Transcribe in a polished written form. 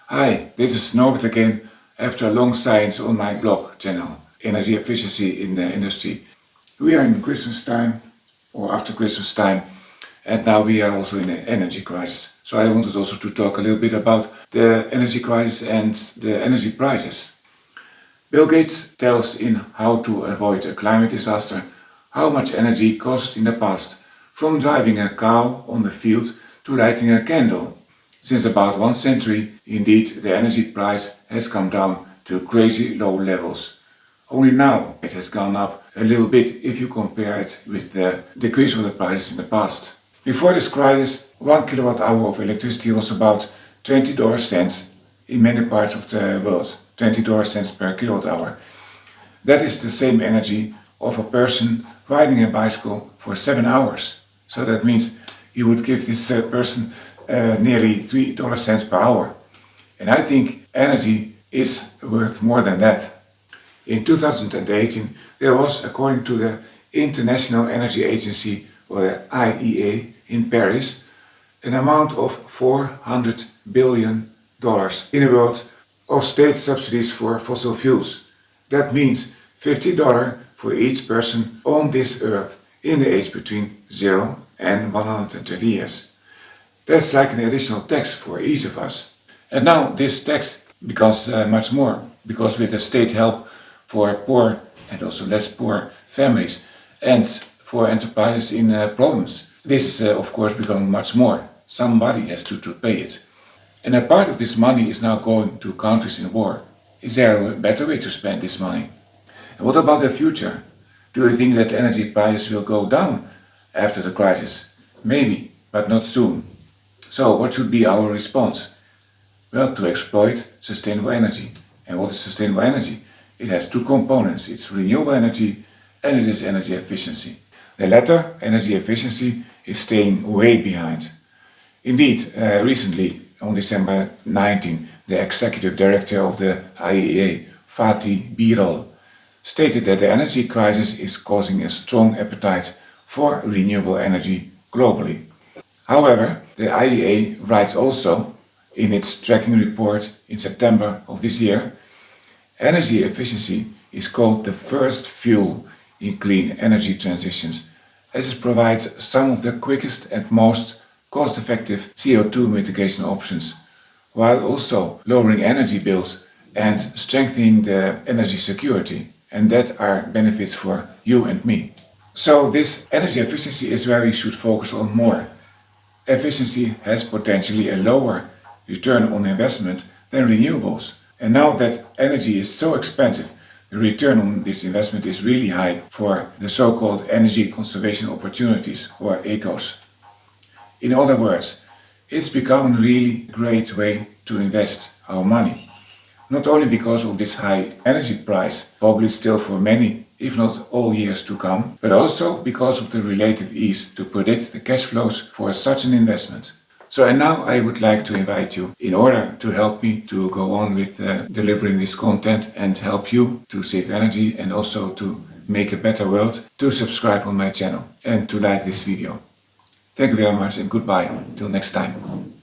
Hi, this is Norbert again after a long silence on my blog channel, Energy Efficiency in the Industry. We are in Christmas time, or after Christmas time, and now we are also in an energy crisis. So I wanted also to talk a little bit about the energy crisis and the energy prices. Bill Gates tells in How to Avoid a Climate Disaster how much energy cost in the past, from driving a cow on the field to lighting a candle. Since about 1 century, indeed, the energy price has come down to crazy low levels. Only now it has gone up a little bit if you compare it with the decrease of the prices in the past. Before this crisis, 1 kilowatt hour of electricity was about $20 in many parts of the world, $20 per kilowatt hour. That is the same energy of a person riding a bicycle for 7 hours. So that means you would give this person nearly $3 per hour. And I think energy is worth more than that. In 2018, there was, according to the International Energy Agency, or the IEA, in Paris, an amount of $400 billion in the world of state subsidies for fossil fuels. That means $50 for each person on this earth in the age between 0 and 130 years. That's like an additional tax for each of us. And now this tax becomes much more, because with the state help for poor and also less poor families and for enterprises in problems, this is of course becoming much more. Somebody has to pay it. And a part of this money is now going to countries in war. Is there a better way to spend this money? And what about the future? Do you think that energy prices will go down after the crisis? Maybe, but not soon. So what should be our response? Well, to exploit sustainable energy. And what is sustainable energy? It has two components. It's renewable energy and it is energy efficiency. The latter, energy efficiency, is staying way behind. Indeed, recently, on December 19, the executive director of the IEA, Fatih Birol, stated that the energy crisis is causing a strong appetite for renewable energy globally. However, the IEA writes also, in its tracking report in September of this year, energy efficiency is called the first fuel in clean energy transitions, as it provides some of the quickest and most cost-effective CO2 mitigation options, while also lowering energy bills and strengthening the energy security. And that are benefits for you and me. So this energy efficiency is where we should focus on more. Efficiency has potentially a lower return on investment than renewables. And now that energy is so expensive, the return on this investment is really high for the so-called energy conservation opportunities, or ECOs. In other words, it's become a really great way to invest our money. Not only because of this high energy price, probably still for many, if not all years to come, but also because of the relative ease to predict the cash flows for such an investment. So and now I would like to invite you, in order to help me to go on with delivering this content and help you to save energy and also to make a better world, to subscribe on my channel and to like this video. Thank you very much and goodbye. Till next time.